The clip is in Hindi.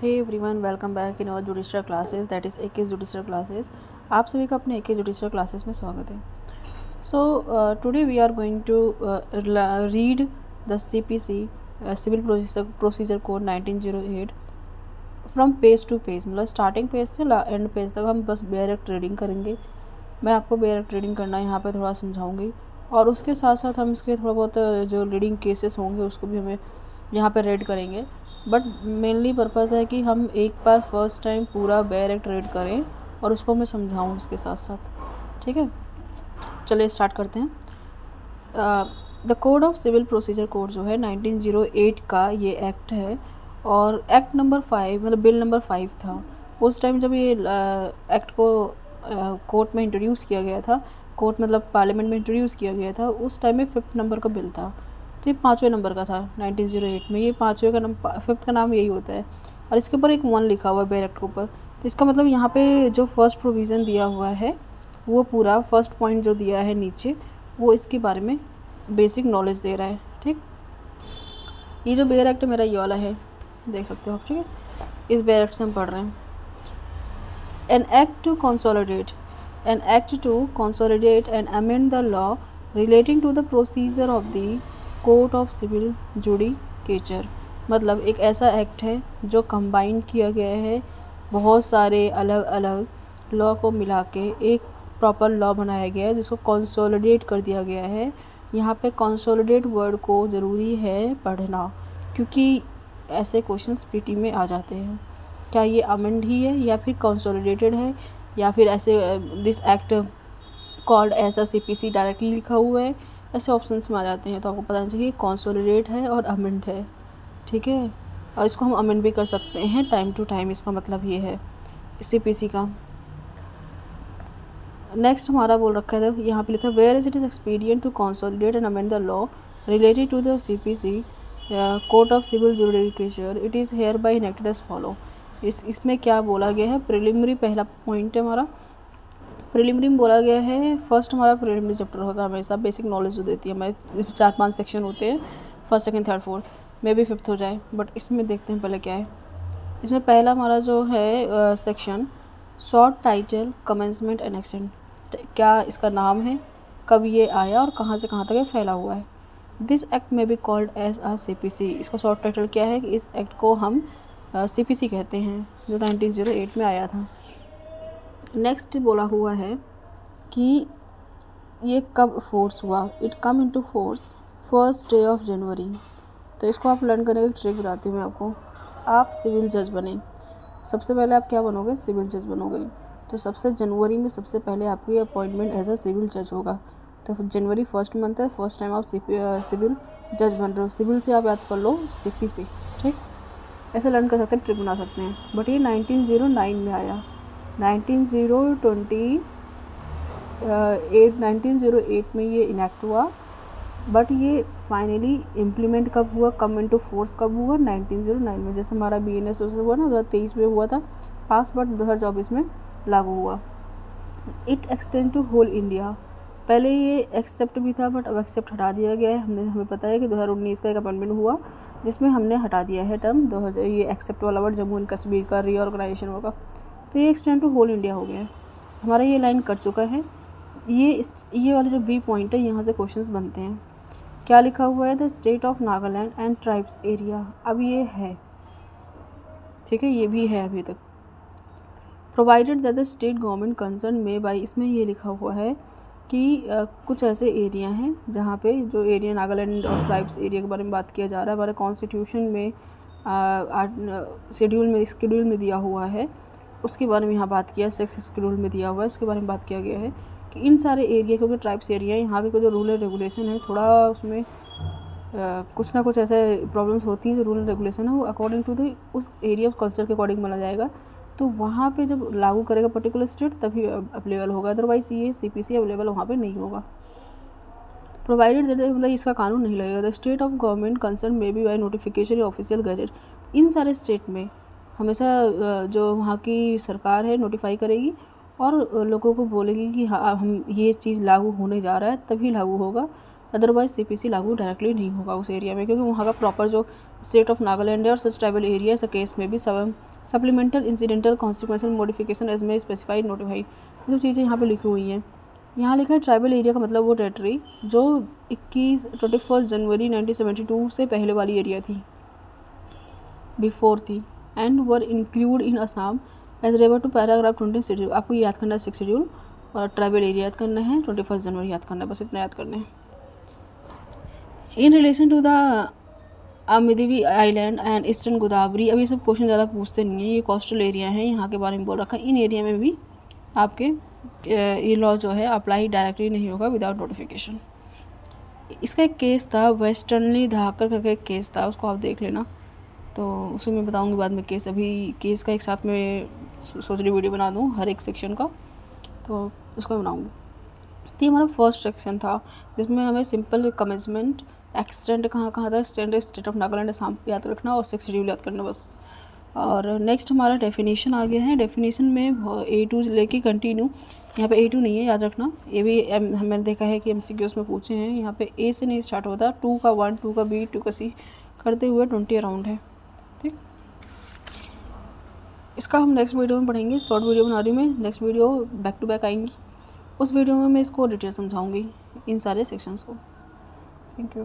Hey everyone, welcome back in our judicial classes, that is AK judicial classes. आप सभी का अपने एके जुडिशल क्लासेस में स्वागत है। So today we are going to read the CPC civil procedure code 1908 from page to page, मतलब स्टार्टिंग पेज से एंड पेज तक हम बस डायरेक्ट रीडिंग करेंगे। मैं आपको डायरेक्ट रीडिंग करना यहाँ पे थोड़ा समझाऊंगी, और उसके साथ साथ हम इसके थोड़ा बहुत जो रीडिंग केसेस होंगे उसको भी हमें यहाँ पे रीड करेंगे। बट मेनली पर्पज़ है कि हम एक बार फर्स्ट टाइम पूरा डायरेक्ट रीड करें और उसको मैं समझाऊँ उसके साथ साथ। ठीक है, चलिए स्टार्ट करते हैं। The code of civil procedure code जो है 1908 का ये एक्ट है, और एक्ट नंबर 5 मतलब बिल नंबर 5 था। उस टाइम जब ये एक्ट को कोर्ट में इंट्रोड्यूस किया गया था, कोर्ट मतलब पार्लियामेंट में इंट्रोड्यूस किया गया था, उस टाइम में 5th नंबर का बिल था। तो ये 5वें नंबर का था 1908 में। ये 5वें का नंबर, 5th का नाम यही होता है, और इसके ऊपर एक 1 लिखा हुआ है बैरेक्ट के ऊपर। तो इसका मतलब यहाँ पे जो फर्स्ट प्रोविज़न दिया हुआ है वो पूरा फर्स्ट पॉइंट जो दिया है नीचे, वो इसके बारे में बेसिक नॉलेज दे रहा है। ठीक, ये जो बैरेक्ट मेरा ये वाला है, देख सकते हो आप। ठीक है, इस बैरेक्ट से हम पढ़ रहे हैं। An act to consolidate and amend the law relating to the procedure of the court of civil judicature, मतलब एक ऐसा एक्ट है जो कंबाइन किया गया है, बहुत सारे अलग अलग लॉ को मिला के एक प्रॉपर लॉ बनाया गया है जिसको कंसोलिडेट कर दिया गया है। यहाँ पे कंसोलिडेट वर्ड को ज़रूरी है पढ़ना, क्योंकि ऐसे क्वेश्चंस पीटी में आ जाते हैं। क्या ये अमेंड ही है या फिर कंसोलिडेटेड है, या फिर ऐसे दिस एक्ट कॉल्ड ऐसा सीपीसी डायरेक्टली लिखा हुआ है, ऐसे ऑप्शंस में आ जाते हैं। तो आपको पता चाहिए कंसोलिडेट है और अमेंड है। ठीक है, और इसको हम अमेंड भी कर सकते हैं टाइम टू टाइम, इसका मतलब ये है सीपीसी का। नेक्स्ट हमारा बोल रखा है, यहाँ पे लिखा है where is it is expedient to consolidate and amend the law related to the CPC court of civil judicature, it is hereby enacted as follow. इसमें क्या बोला गया है, प्रिलिमिनरी पहला पॉइंट है हमारा। प्रिलिमिनरी में बोला गया है, फर्स्ट हमारा प्रिलिमिनरी चैप्टर होता है हमेशा, बेसिक नॉलेज जो देती है हमें। 4-5 सेक्शन होते हैं, फर्स्ट सेकंड थर्ड फोर्थ, मे भी 5th हो जाए, बट इसमें देखते हैं पहले क्या है। इसमें पहला हमारा जो है section short title commencement and extent, क्या इसका नाम है, कब ये आया और कहाँ से कहाँ तक ये फैला हुआ है। दिस एक्ट में be called as a CPC, इसका शॉर्ट टाइटल क्या है कि इस एक्ट को हम सीपीसी कहते हैं, जो 1908 में आया था। नेक्स्ट बोला हुआ है कि ये कब फोर्स हुआ, it come into force first day of January. तो इसको आप लर्न करने की ट्रिक बताती हूँ मैं आपको। आप सिविल जज बने, सबसे पहले आप क्या बनोगे, सिविल जज बनोगे। तो सबसे जनवरी में सबसे पहले आपकी अपॉइंटमेंट एज अ सिविल जज होगा। तो जनवरी फर्स्ट मंथ है, फर्स्ट टाइम आप सिविल जज बन रहे हो। सिविल से आप याद कर लो सीपीसी। ठीक, ऐसे लर्न कर सकते हैं, ट्रिक बना सकते हैं। बट ये 1909 में आया, 1908 में ये इनेक्ट हुआ। बट ये फाइनली इम्प्लीमेंट कब हुआ, कम इनटू फोर्स कब हुआ, 1909 में। जैसे हमारा बीएनएस हुआ ना 2023 में हुआ था पास, बट 2024 में लागू हुआ। It extend to whole India, पहले ये एक्सेप्ट भी था बट अब एक्सेप्ट हटा दिया गया है। हमें पता है कि 2019 का एक अमेंडमेंट हुआ जिसमें हमने हटा दिया है टर्म ये एक्सेप्ट वाला वर्ड, जम्मू एंड कश्मीर का रीऑर्गेनाइजेशन होगा। तो ये एक्सटेंड टू होल इंडिया हो गया है। हमारा ये लाइन कर चुका है। ये वाले जो बी पॉइंट है, यहाँ से क्वेश्चंस बनते हैं। क्या लिखा हुआ है, the state of Nagaland and tribes area, अब ये है। ठीक है, ये भी है अभी तक। Provided that the state government concern में बाई, इसमें ये लिखा हुआ है कि कुछ ऐसे एरिया हैं जहाँ पे जो एरिया नागालैंड और ट्राइब्स एरिया के बारे में बात किया जा रहा है, हमारे कॉन्स्टिट्यूशन में शेड्यूल में दिया हुआ है, उसके बारे में यहाँ बात किया। 6 शेड्यूल में दिया हुआ है, इसके बारे में बात किया गया है कि इन सारे एरिया, क्योंकि ट्राइब्स एरिया है, यहाँ के जो रूल एंड रेगुलेशन है, थोड़ा उसमें कुछ ना कुछ ऐसे प्रॉब्लम्स होती हैं। जो रूल एंड रेगुलेशन है वो अकॉर्डिंग टू द उस एरिया ऑफ कल्चर के अकॉर्डिंग बना जाएगा। तो वहाँ पे जब लागू करेगा पर्टिकुलर स्टेट तभी अवेलेबल होगा, अदरवाइज़ ये सीपीसी अवेलेबल वहाँ पे नहीं होगा। प्रोवाइडेड दैट, मतलब इसका कानून नहीं लगेगा। The state of government concern may be by notification या ऑफिशियल गजट, इन सारे स्टेट में हमेशा जो वहाँ की सरकार है नोटिफाई करेगी और लोगों को बोलेगी कि हाँ हम ये चीज़ लागू होने जा रहा है, तभी लागू होगा, अदरवाइज़ सीपीसी लागू डायरेक्टली नहीं होगा उस एरिया में, क्योंकि वहाँ का प्रॉपर जो स्टेट ऑफ नागालैंड है और सच ट्राइबल एरिया, इस केस में भी सब supplemental incidental consequential modification as may specified notified, जो चीज़ें यहाँ पे लिखी हुई हैं। यहाँ लिखा है ट्राइबल एरिया का मतलब वो टेरिटरी जो 21 जनवरी 1972 से पहले वाली एरिया थी, बिफोर थी, and were include in Assam as रेवर टू पैराग्राफ 20 शेड्यूल। आपको ये याद करना है 6 शेड्यूल, और ट्राइबल एरिया याद करना है, 21 जनवरी याद करना है, बस इतना याद करना है। In relation to the Amindivi island and eastern Godavari, अब ये सब क्वेश्चन ज़्यादा पूछते नहीं हैं, ये कोस्टल एरिया है, यहाँ के बारे में बोल रखा है। इन एरिया में भी आपके ये लॉ जो है अप्लाई डायरेक्टली नहीं होगा विदाउट नोटिफिकेशन। इसका एक केस था, वेस्टर्नली धाकर करके एक केस था, उसको आप देख लेना, तो उसे मैं बताऊंगी बाद में केस। अभी केस का एक साथ में सोच रही वीडियो बना दूँ हर एक सेक्शन का, तो उसको बनाऊंगी। तो ये हमारा फर्स्ट सेक्शन था जिसमें हमें सिंपल कमेंसमेंट, एक्सटेंड कहाँ था, extend state of Nagaland Assam याद रखना और 6 शेड्यूल याद करना बस। और नेक्स्ट हमारा डेफिनेशन आ गया है। डेफिनेशन में A2 लेके कंटिन्यू, यहाँ पे A2 नहीं है याद रखना, ये भी मैंने देखा है कि MCQs में पूछे हैं। यहाँ पे A से नहीं स्टार्ट होता, 2 का 1, 2 का B, 2 का C करते हुए 20 अराउंड है, ठीक। इसका हम नेक्स्ट वीडियो में पढ़ेंगे, शॉर्ट वीडियो बना रही हूँ मैं, next video back to back आएंगी, उस वीडियो में मैं इसको डिटेल समझाऊंगी इन सारे सेक्शंस को। Thank you.